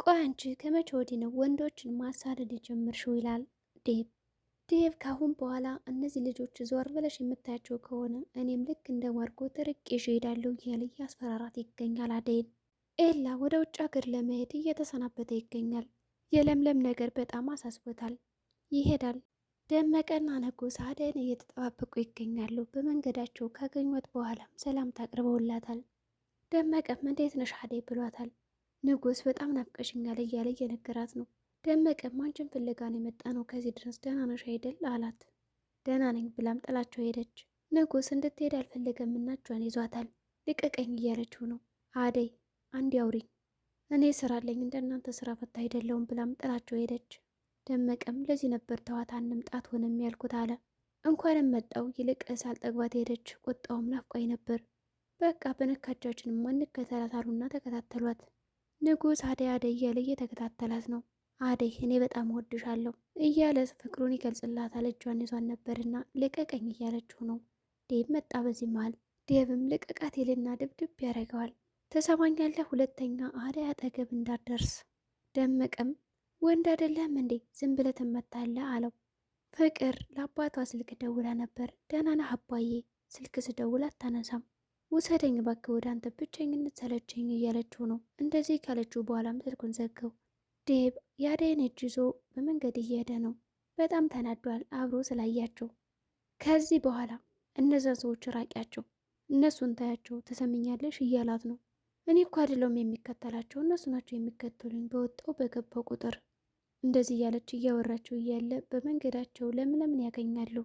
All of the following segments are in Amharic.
ቆይ አንቺ ከመቼ ወዲህ ነው ወንዶችን ማሳደድ የጀመርሽው? ይላል ዴቭ። ዴቭ ካሁን በኋላ እነዚህ ልጆች ዞር ብለሽ የምታያቸው ከሆነ እኔም ልክ እንደ ማርጎት ርቄሽ እሄዳለሁ እያለ እያስፈራራት ይገኛል አደይን። ኤላ ወደ ውጭ ሀገር ለመሄድ እየተሰናበተ ይገኛል። የለምለም ነገር በጣም አሳስቦታል። ይሄዳል። ደመቀና ንጉስ አደይን እየተጠባበቁ ይገኛሉ። በመንገዳቸው ካገኟት በኋላም ሰላምታ አቅርበውላታል። ደመቀም እንዴት ነሽ አደይ ብሏታል። ንጉስ በጣም ናፍቀሽኛል እያለ እየነገራት ነው። ደመቀም አንቺን ፍለጋ ነው የመጣ ነው ከዚህ ድረስ ደህና ነሽ አይደል አላት። ደህና ነኝ ብላም ጥላቸው ሄደች። ንጉስ እንድትሄድ አልፈለገም እና እጇን ይዟታል። ልቀቀኝ እያለችው ነው። አደይ አንድ ያውሪኝ፣ እኔ ስራ አለኝ እንደናንተ ስራ ፈታ አይደለውም ብላም ጥላቸው ሄደች። ደመቀም ለዚህ ነበር ተዋት አንምጣት ሆነም ያልኩት አለ። እንኳንም መጣው ይልቅ ሳልጠግባት ሄደች። ቁጣውም ናፍቋኝ ነበር። በቃ በነካጃችንም እንከተላት አሉና ተከታተሏት። ንጉስ አደይ አደይ እያለ እየተከታተላት ነው። አደይ እኔ በጣም እወድሻለሁ እያለ ፍቅሩን ይገልጽላታል። እጇን ይዟን ነበርና ልቀቀኝ እያለችው ነው። ዴቭ መጣ በዚህ መሃል። ዴቭም ልቀቃት ይልና ድብድብ ያደርገዋል። ተሰማኛለህ ሁለተኛ አደይ አጠገብ እንዳትደርስ። ደመቀም ወንድ አይደለም እንዴ ዝም ብለህ ትመታለህ አለው። ፍቅር ለአባቷ ስልክ ደውላ ነበር። ደህና ነህ አባዬ? ስልክ ስደውል አታነሳም። ውሰደኝ እባክህ ወደ አንተ ብቸኝነት ሰለቸኝ እያለችው ነው። እንደዚህ ካለችው በኋላም ስልኩን ዘጋው። ዴቭ የአደይን እጅ ይዞ በመንገድ እየሄደ ነው። በጣም ተናዷል አብሮ ስላያቸው። ከዚህ በኋላ እነዛን ሰዎች ራቂያቸው፣ እነሱን ታያቸው ትሰምኛለሽ እያላት ነው። እኔ እኮ አይደለሁም የሚከተላቸው እነሱ ናቸው የሚከተሉኝ በወጣው በገባው ቁጥር። እንደዚህ እያለች እያወራቸው እያለ በመንገዳቸው ለምለምን ያገኛሉ።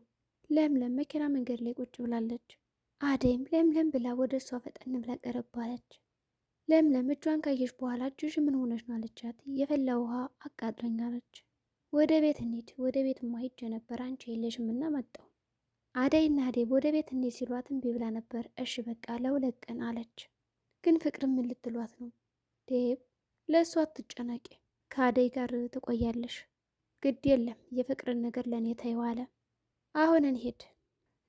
ለምለም መኪና መንገድ ላይ ቁጭ ብላለች። አደይም ለምለም ብላ ወደ እሷ ፈጠን ብላ ቀረባለች። ለምለም እጇን ካየች በኋላ እጅሽ ምን ሆነች ነው አለቻት። የፈላ ውሃ አቃጥለኛለች። ወደ ቤት እንሂድ። ወደ ቤት ማሂጅ ነበር አንቺ የለሽም እና መጣው። አደይና ዴቭ ወደ ቤት እንሂድ ሲሏት እምቢ ብላ ነበር። እሺ በቃ ለሁለት ቀን አለች። ግን ፍቅር ምን ልትሏት ነው? ዴቭ ለእሷ አትጨነቂ፣ ከአደይ ጋር ትቆያለሽ። ግድ የለም የፍቅርን ነገር ለእኔ ተይዋለ። አሁን እንሂድ።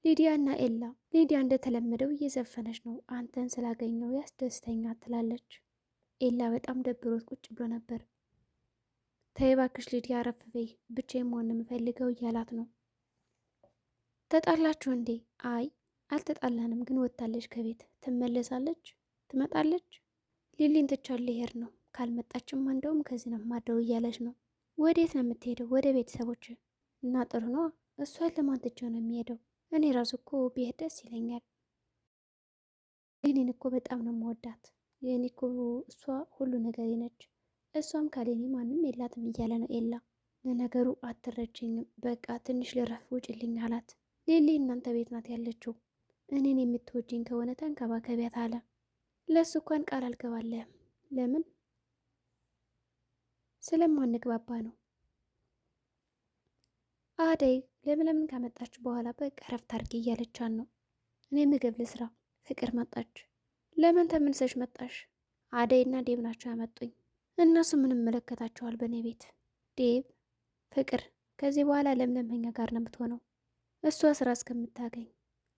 ሊዲያና ኤላ ሊዲያ እንደተለመደው እየዘፈነች ነው። አንተን ስላገኘው ያስደስተኛ ትላለች። ኤላ በጣም ደብሮት ቁጭ ብሎ ነበር። ተይ እባክሽ ሊዲያ አረፍ በይ፣ ብቻዬን መሆን የምፈልገው እያላት ነው። ተጣላችሁ እንዴ? አይ አልተጣላንም፣ ግን ወጥታለች ከቤት ትመለሳለች፣ ትመጣለች። ሊሊን ትቻል ሊሄድ ነው፣ ካልመጣችማ እንደውም ከዚህ ነው ማደው እያለች ነው። ወዴት ነው የምትሄደው? ወደ ቤተሰቦች እና ጥሩ ነው። እሷን ለማን ትቼው ነው የሚሄደው? እኔ ራሱ እኮ ብሄድ ደስ ይለኛል። ሊሊን እኮ በጣም ነው የምወዳት። የኔ እኮ እሷ ሁሉ ነገር ነች። እሷም ካሌኒ ማንም የላትም እያለ ነው ኤላ። ለነገሩ አትረችኝም፣ በቃ ትንሽ ልረፍ ውጭልኝ አላት። ሊሊ እናንተ ቤት ናት ያለችው። እኔን የምትወጂኝ ከሆነ ተንከባከቢያት አለ። ለእሱ እንኳን ቃል አልገባለህም። ለምን? ስለማንግባባ ነው። አደይ ለምለምን ካመጣች በኋላ በቃ ረፍት አድርጊ እያለቻን ነው። እኔ ምግብ ልስራ። ፍቅር መጣች። ለምን ተመልሰሽ መጣሽ? አደይና ዴብ ናቸው ያመጡኝ። እነሱ ምንም መለከታቸዋል በእኔ ቤት። ዴብ ፍቅር ከዚህ በኋላ ለምለም ከኛ ጋር ነው የምትሆነው፣ እሷ ስራ እስከምታገኝ።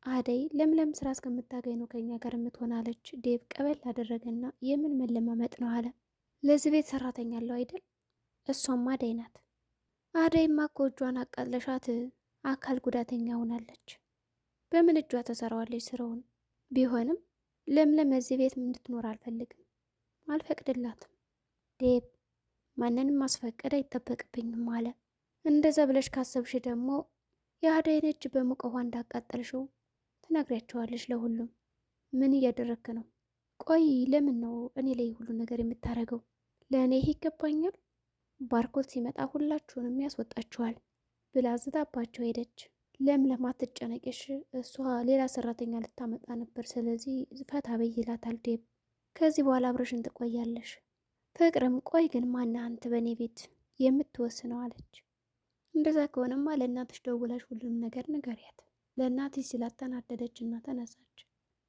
አደይ ለምለም ስራ እስከምታገኝ ነው ከኛ ጋር የምትሆን አለች። ዴብ ቀበል አደረገና የምን መለማመጥ ነው አለ። ለዚህ ቤት ሰራተኛ አለው አይደል? እሷም አደይ ናት። አደይማ እኮ እጇን አቃለሻት አካል ጉዳተኛ ሆናለች። በምን እጇ ተሰራዋለች ስራውን? ቢሆንም ለምለም እዚህ ቤት እንድትኖር አልፈልግም፣ አልፈቅድላትም። ዴብ ማንንም ማስፈቀድ አይጠበቅብኝም አለ። እንደዛ ብለሽ ካሰብሽ ደግሞ የአደይን እጅ በሙቅ ውሃ እንዳቃጠልሽው ትነግሪያቸዋለሽ ለሁሉም። ምን እያደረክ ነው? ቆይ ለምን ነው እኔ ላይ ሁሉ ነገር የምታደርገው? ለእኔ ይህ ይገባኛል። ባርኮት ሲመጣ ሁላችሁንም ያስወጣችኋል ብላ ዝታባቸው ሄደች። ለምለም አትጨነቂሽ፣ እሷ ሌላ ሰራተኛ ልታመጣ ነበር፣ ስለዚህ ፈታ በይ ይላታል ዴብ። ከዚህ በኋላ አብረሽን ትቆያለሽ። ፍቅርም ቆይ ግን ማነህ አንተ በእኔ ቤት የምትወስነው አለች። እንደዛ ከሆነማ ለእናትሽ ደውላሽ ሁሉንም ነገር ንገሪያት። ለእናትሽ ስላተናደደች እና ተነሳች።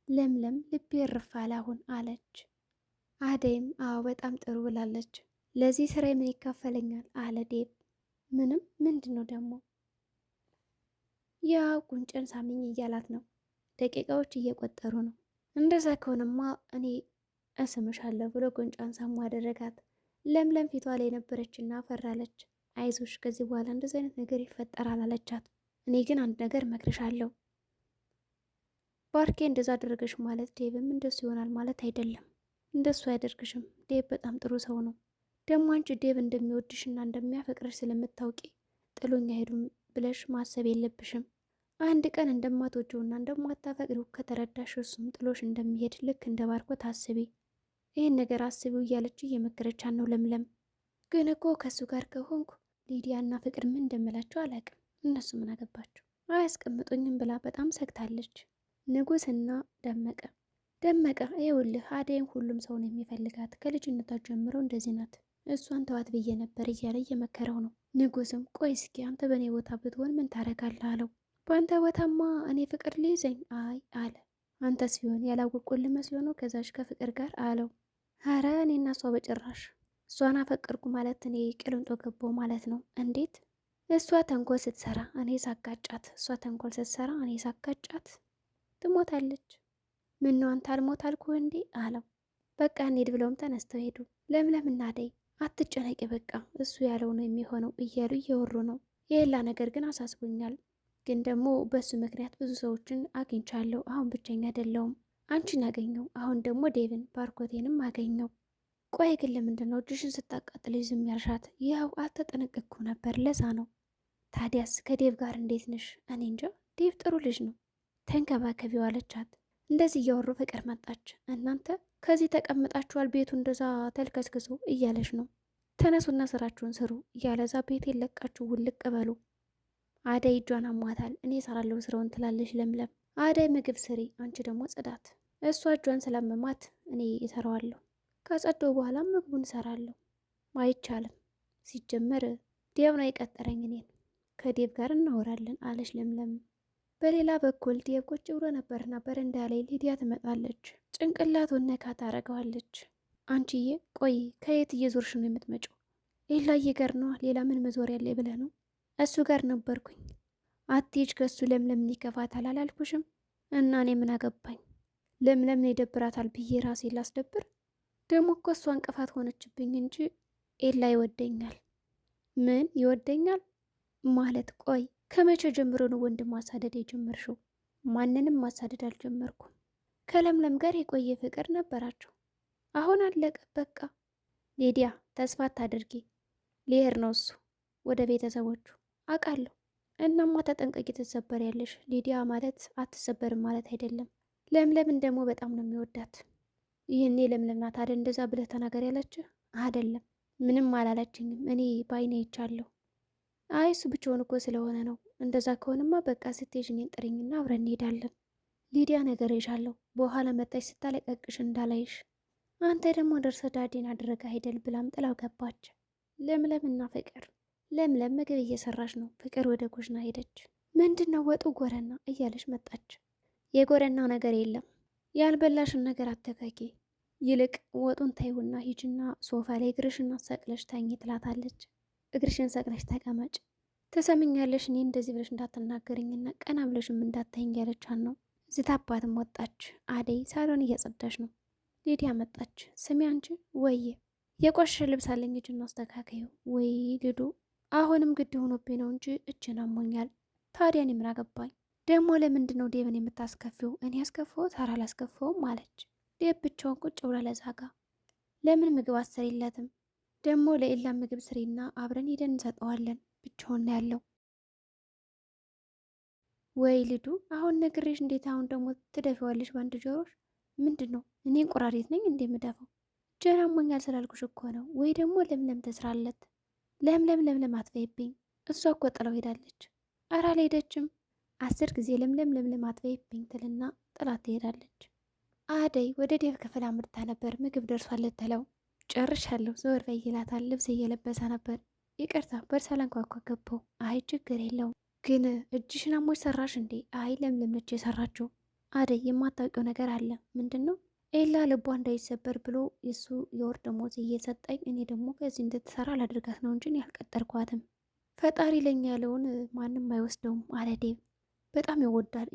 ለምለም ልቤ እርፋል አሁን አለች። አደይም አዎ በጣም ጥሩ ብላለች። ለዚህ ስራ ምን ይካፈለኛል አለ ዴብ። ምንም። ምንድን ነው ደግሞ? ያ ጉንጭን ሳሚኝ እያላት ነው። ደቂቃዎች እየቆጠሩ ነው። እንደዛ ከሆነማ እኔ እስምሻለሁ ብሎ ጉንጯን ሳሙ አደረጋት። ለምለም ፊቷ ላይ ነበረችና ፈራለች። አይዞሽ ከዚህ በኋላ እንደዚህ አይነት ነገር ይፈጠራል አለቻት። እኔ ግን አንድ ነገር እመክርሻለሁ። ባርኬ እንደዛ አደረገሽ ማለት ዴብም እንደሱ ይሆናል ማለት አይደለም። እንደሱ አያደርግሽም። ዴብ በጣም ጥሩ ሰው ነው። ደግሞ አንቺ ዴብ እንደሚወድሽና እንደሚያፈቅርሽ ስለምታውቂ ጥሎኛ ሄዱም ብለሽ ማሰብ የለብሽም። አንድ ቀን እንደማትወጂውና እንደማታፈቅሪው ከተረዳሽ እሱም ጥሎሽ እንደሚሄድ ልክ እንደ ባርኮት አስቢ። ይህን ነገር አስቢው እያለች እየመከረቻት ነው ለምለም። ግን እኮ ከእሱ ጋር ከሆንኩ ሊዲያና ፍቅር ምን እንደምላቸው አላውቅም። እነሱ ምን አገባቸው አያስቀምጡኝም ብላ በጣም ሰግታለች። ንጉስና ደመቀ ይኸውልህ አደይን ሁሉም ሰው ነው የሚፈልጋት፣ ከልጅነቷ ጀምሮ እንደዚህ ናት፣ እሷን ተዋት ብዬ ነበር እያለ እየመከረው ነው። ንጉስም ቆይ እስኪ አንተ በእኔ ቦታ ብትሆን ምን ታረጋለህ አለው። በአንተ ቦታማ እኔ ፍቅር ሊይዘኝ አይ አለ። አንተስ ቢሆን ያላወቁልህ መስሎ ነው ከዛች ከፍቅር ጋር አለው። ኧረ እኔና እሷ በጭራሽ እሷን አፈቀርኩ ማለት እኔ ቅልንጦ ገባው ማለት ነው። እንዴት? እሷ ተንኮል ስትሰራ እኔ ሳጋጫት፣ እሷ ተንኮል ስትሰራ እኔ ሳጋጫት ትሞታለች። ምነው አንተ አልሞት አልኩህ እንዴ አለው። በቃ እንሂድ ብለውም ተነስተው ሄዱ። ለምለምና አደይ አትጨነቂ በቃ እሱ ያለው ነው የሚሆነው እያሉ እየወሩ ነው። የሌላ ነገር ግን አሳስቦኛል፣ ግን ደግሞ በሱ ምክንያት ብዙ ሰዎችን አግኝቻለሁ። አሁን ብቸኛ አይደለሁም። አንቺን አገኘው፣ አሁን ደግሞ ዴቭን ባርኮቴንም አገኘው። ቆይ ግን ለምንድን ነው እጅሽን ስታቃጥልሽ ዝም ያልሻት? ያው አልተጠነቀቅኩም ነበር ለዛ ነው። ታዲያስ ከዴቭ ጋር እንዴት ነሽ? እኔ እንጃ ዴቭ ጥሩ ልጅ ነው፣ ተንከባከቢው አለቻት። እንደዚህ እያወሩ ፍቅር መጣች። እናንተ ከዚህ ተቀምጣችኋል፣ ቤቱ እንደዛ ተልከስክሶ እያለች ነው። ተነሱና ስራችሁን ስሩ፣ እያለዛ ቤት የለቃችሁ ውልቅ በሉ። አደይ እጇን አሟታል፣ እኔ እሰራለሁ ስራውን ትላለች ለምለም። አደይ ምግብ ስሪ፣ አንቺ ደግሞ ጽዳት። እሷ እጇን ስላመማት እኔ እሰራዋለሁ፣ ካጸደው በኋላ ምግቡን እሰራለሁ። አይቻልም፣ ሲጀመር ዴብ ነው የቀጠረኝ፣ እኔን ከዴብ ጋር እናወራለን አለች ለምለም። በሌላ በኩል ዴብ ቁጭ ብሎ ነበርና በረንዳ ላይ ሊዲያ ትመጣለች። ጭንቅላቱን ነካ ታደርገዋለች። አንቺዬ ቆይ ከየት እየዞርሽ ነው የምትመጪው? ሌላዬ ጋር ነዋ፣ ሌላ ምን መዞር ያለ ብለህ ነው? እሱ ጋር ነበርኩኝ። አትሄጅ ከሱ ለምለምን ይከፋታል አላልኩሽም? እና እኔ ምን አገባኝ? ለምለምን ይደብራታል ብዬ ራሴ ላስደብር? ደግሞ እኮ እሷ እንቅፋት ሆነችብኝ እንጂ ኤላ ይወደኛል። ምን ይወደኛል ማለት? ቆይ ከመቼ ጀምሮ ነው ወንድም ማሳደድ የጀመርሽው? ማንንም ማሳደድ አልጀመርኩም። ከለምለም ጋር የቆየ ፍቅር ነበራቸው። አሁን አለቀ በቃ። ሊዲያ ተስፋ አታድርጊ፣ ሊሄድ ነው እሱ ወደ ቤተሰቦቹ አውቃለሁ። እናማ ተጠንቀቂ፣ ትሰበሪያለሽ። ሊዲያ ማለት አትሰበርም ማለት አይደለም። ለምለምን ደግሞ በጣም ነው የሚወዳት። ይህኔ ለምለም ናት አይደል እንደዛ ብለህ ተናገር ያለችህ? አይደለም ምንም አላለችኝም፣ እኔ ባይኔ ይቻለሁ። አይ እሱ ብቻውን እኮ ስለሆነ ነው። እንደዛ ከሆንማ በቃ ስትሄጂ እኔን ጥሪኝና አብረን እንሄዳለን። ሊዲያ ነገር ይሻለሁ፣ በኋላ መጣች ስታለቀቅሽ እንዳላይሽ። አንተ ደግሞ ደርሰ ዳዴን አደረገ አይደል ብላም ጥላው ገባች። ለምለምና ፍቅር ለምለም ምግብ እየሰራች ነው። ፍቅር ወደ ኩሽና ሄደች። ምንድን ነው ወጡ ጎረና እያለች መጣች። የጎረና ነገር የለም፣ ያልበላሽን ነገር አተካኪ፣ ይልቅ ወጡን ታይውና ሂጅና ሶፋ ላይ እግርሽን ሰቅለሽ ተኝ ትላታለች። እግርሽን ሰቅለሽ ተቀመጭ፣ ትሰምኛለሽ? እኔ እንደዚህ ብለሽ እንዳትናገርኝና ቀና ብለሽም እንዳታይኝ ያለቻን ነው። ዝታባትም ወጣች። አደይ ሳሎን እያጸዳች ነው። ሊዲያ መጣች። ስሚ አንቺ ወየ የቆሸሸ ልብስ አለኝ ሂጂና አስተካከዩ። ወይ ልዱ አሁንም ግድ ሆኖብኝ ነው እንጂ እችን አሞኛል። ታዲያ እኔ ምን አገባኝ? ደግሞ ለምንድን ነው ዴብን የምታስከፊው? እኔ ያስከፋሁት ኧረ አላስከፋውም አለች። ዴብ ብቻውን ቁጭ ብላ ለዛጋ። ለምን ምግብ አሰሪለትም? ደግሞ ለኤላ ምግብ ስሪና አብረን ሄደን እንሰጠዋለን። ብቻውን ነው ያለው። ወይ ልዱ አሁን ነግሬሽ እንዴት አሁን ደግሞ ትደፊዋለሽ በአንድ ጆሮሽ? ምንድን ነው እኔ እንቁራሪት ነኝ እንደምደፋው? ጀራ አሞኛል ስላልኩሽ እኮ ነው። ወይ ደግሞ ለምለም ትስራለት። ለምለም አትበይብኝ፣ እሷ እኮ ጥለው ሄዳለች። ኧረ አልሄደችም። 10 ጊዜ ለምለም አትበይብኝ ትልና ጥላት ትሄዳለች። አደይ ወደ ዴቭ ክፍል አምርታ ነበር። ምግብ ደርሷል ልትለው ጨርሻለሁ ዘወር በይ ይላታል። ልብስ እየለበሰ ነበር። ይቅርታ በርሳላን ኳኳ ገባው። አይ ችግር የለውም ግን እጅሽን አሞሽ ሰራሽ እንዴ? አይ ለምለም ነች የሰራችው። አደይ የማታውቂው ነገር አለ። ምንድን ነው? ኤላ ልቧ እንዳይሰበር ብሎ የሱ የወር ደመወዝ እየሰጠኝ እኔ ደግሞ ከዚህ እንድትሰራ ላድርጋት ነው እንጂ ያልቀጠርኳትም። ፈጣሪ ለኛ ያለውን ማንም አይወስደውም አለ ዴቭ። በጣም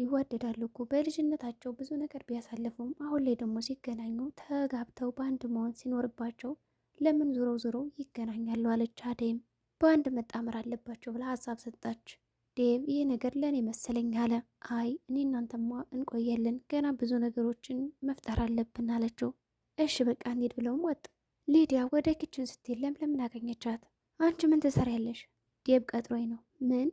ይዋደዳሉ እኮ በልጅነታቸው ብዙ ነገር ቢያሳልፉም አሁን ላይ ደግሞ ሲገናኙ ተጋብተው በአንድ መሆን ሲኖርባቸው ለምን ዞረው ዞረው ይገናኛሉ አለች። አደይም በአንድ መጣመር አለባቸው ብላ ሀሳብ ሰጣች። ዴቭ ይህ ነገር ለእኔ መሰለኝ አለ። አይ እኔ እናንተማ እንቆያለን፣ ገና ብዙ ነገሮችን መፍጠር አለብን አለችው። እሺ በቃ እንሂድ ብለውም ወጡ። ሊዲያ ወደ ኪችን ስትሄድ ለምለምን አገኘቻት። አንቺ ምን ትሰሪያለሽ? ዴቭ ቀጥሮኝ ነው። ምን?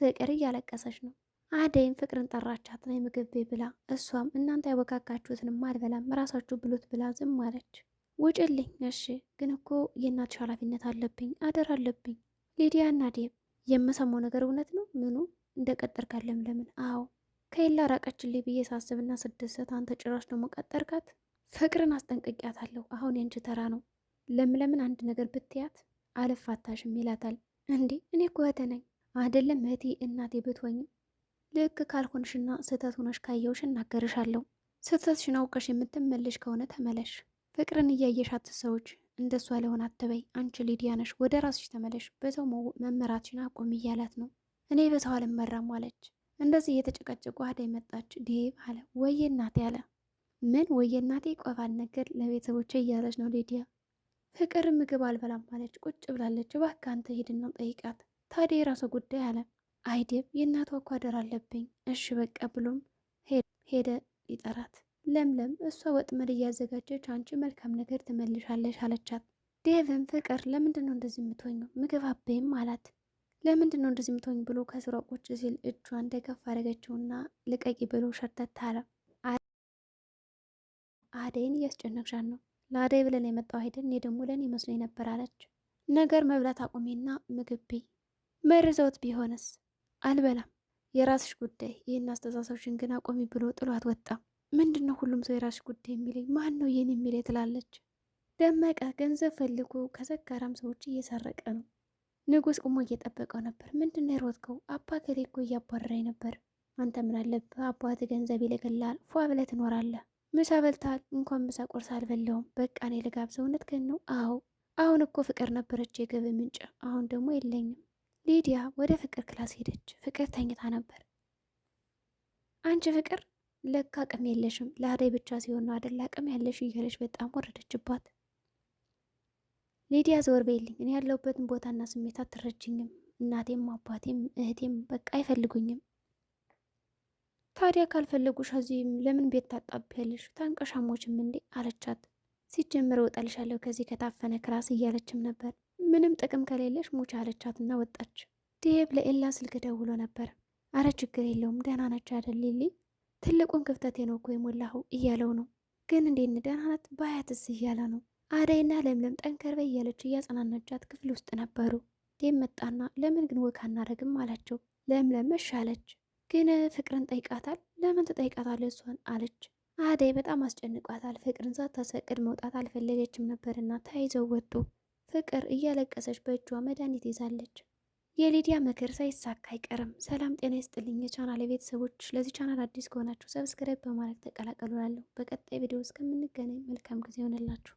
ፍቅር እያለቀሰች ነው። አደይም ፍቅርን ጠራቻት ነይ ምግብ ቤ ብላ። እሷም እናንተ ያወቃቃችሁትንም አልበላም ራሳችሁ ብሉት ብላ ዝም አለች። ውጭልኝ። እሺ ግን እኮ የእናትሽ ኃላፊነት አለብኝ፣ አደር አለብኝ። ሊዲያ እና ዴቭ የምሰማው ነገር እውነት ነው? ምኑ? እንደ ቀጠርካት ለምለምን? አዎ ከሌላ ራቀችልኝ ብዬ ሳስብና ስደሰት አንተ ጭራሽ ደግሞ ቀጠርካት። ፍቅርን አስጠንቅቂያታለሁ። አሁን የንቺ ተራ ነው። ለምለምን አንድ ነገር ብትያት አልፋታሽም ይላታል። እንዴ እኔ እኮ እህትህ ነኝ አይደለም? እህቴ እናቴ ብትሆኝም ልክ ካልሆንሽና ስህተት ሆነሽ ካየውሽ እናገርሻለሁ። ስህተትሽን አውቀሽ የምትመለሽ ከሆነ ተመለሽ። ፍቅርን እያየሻት ሰዎች እንደሷ ለሆን አትበይ። አንቺ ሊዲያ ነሽ፣ ወደ ራስሽ ተመለሽ። በሰው መመራትሽን አቆም እያላት ነው። እኔ በሰው አልመራም አለች። እንደዚህ እየተጨቀጨቁ አደይ መጣች። ዴቭ አለ ወየ እናቴ አለ። ምን ወየ እናቴ? ቆባል ነገር ለቤተሰቦቼ እያለች ነው ሊዲያ። ፍቅር ምግብ አልበላም አለች። ቁጭ ብላለች። እባክህ አንተ ሂድና ጠይቃት። ታዲያ የራሷ ጉዳይ አለ። አይ ዴቭ የእናቷ እኮ አደር አለብኝ። እሺ በቃ ብሎም ሄደ ሊጠራት። ለምለም እሷ ወጥመድ እያዘጋጀች አንቺ መልካም ነገር ትመልሻለሽ አለቻት። ዴቭም ፍቅር ለምንድን ነው እንደዚህ የምትሆኘው? ምግብ አበይም አላት። ለምንድን ነው እንደዚህ የምትሆኝ ብሎ ከስሯ ቁጭ ሲል እጇን ደገፍ አደረገችውና ልቀቂ ብሎ ሸርተት አለ። አደይን እያስጨነቅሻት ነው። ለአደይ ብለን የመጣው አይደል? እኔ ደግሞ ለእኔ መስሎኝ ነበር አለች። ነገር መብላት አቁሜና ምግብ ብይ። መርዘውት ቢሆንስ? አልበላም። የራስሽ ጉዳይ። ይህን አስተሳሰብሽን ግን አቆሚ ብሎ ጥሏት ወጣ። ምንድን ነው ሁሉም ሰው የራስሽ ጉዳይ የሚለኝ? ማን ነው ይህን የሚለኝ ትላለች። ደመቀ ገንዘብ ፈልጎ ከሰካራም ሰዎች እየሰረቀ ነው። ንጉስ ቁሞ እየጠበቀው ነበር። ምንድን ነው የሮጥከው? አባ ከሌ እኮ እያባረረኝ ነበር። አንተ ምን አለብህ? አባት ገንዘብ ይልክልሃል፣ ፏ ብለህ ትኖራለህ። ምሳ በልተሃል? እንኳን ምሳ ቁርስ አልበላውም። በቃ እኔ ልጋብ። ሰውነትህን ነው? አዎ አሁን እኮ ፍቅር ነበረች የገቢ ምንጭ፣ አሁን ደግሞ የለኝም። ሊዲያ ወደ ፍቅር ክላስ ሄደች። ፍቅር ተኝታ ነበር። አንቺ ፍቅር ለካ አቅም የለሽም፣ ለአደይ ብቻ ሲሆን ነው አደል አቅም ያለሽ እያለች በጣም ወረደችባት። ሊዲያ ዘወር በይልኝ፣ እኔ ያለሁበትን ቦታና ስሜት አትረጅኝም። እናቴም አባቴም እህቴም በቃ አይፈልጉኝም። ታዲያ ካልፈለጉሽ እዚህም ለምን ቤት ታጣቢያለሽ? ታንቀሻሞችም እንዴ አለቻት። ሲጀምር እወጣልሻለሁ ከዚህ ከታፈነ ክላስ እያለችም ነበር። ምንም ጥቅም ከሌለሽ ሙች አለቻትና ወጣች። ዴቭ ለኤላ ስልክ ደውሎ ነበር። አረ ችግር የለውም ደህና ነች አይደል ሊሊ? ትልቁን ክፍተቴ ነው እኮ የሞላኸው እያለው ነው። ግን እንዴት ደህና ናት ባያትስ እያለ ነው። አደይና ለምለም ጠንከር በይ እያለች እያጸናናቻት ክፍል ውስጥ ነበሩ። ዴቭ መጣና ለምን ግን ወክ አናረግም አላቸው። ለምለም እሺ አለች። ግን ፍቅርን ጠይቃታል። ለምን ትጠይቃታለህ እሷን አለች። አደይ በጣም አስጨንቋታል። ፍቅርን ሳታስፈቅድ መውጣት አልፈለገችም ነበርና ተያይዘው ወጡ። ፍቅር እያለቀሰች በእጇ መድኃኒት ይዛለች። የሊዲያ ምክር ሳይሳካ አይቀርም። ሰላም ጤና ይስጥልኝ የቻናል ቤተሰቦች፣ ለዚህ ቻናል አዲስ ከሆናችሁ ሰብስክራይብ በማድረግ ተቀላቀሉ። በቀጣይ ቪዲዮ እስከምንገናኝ መልካም ጊዜ ይሆንላችሁ።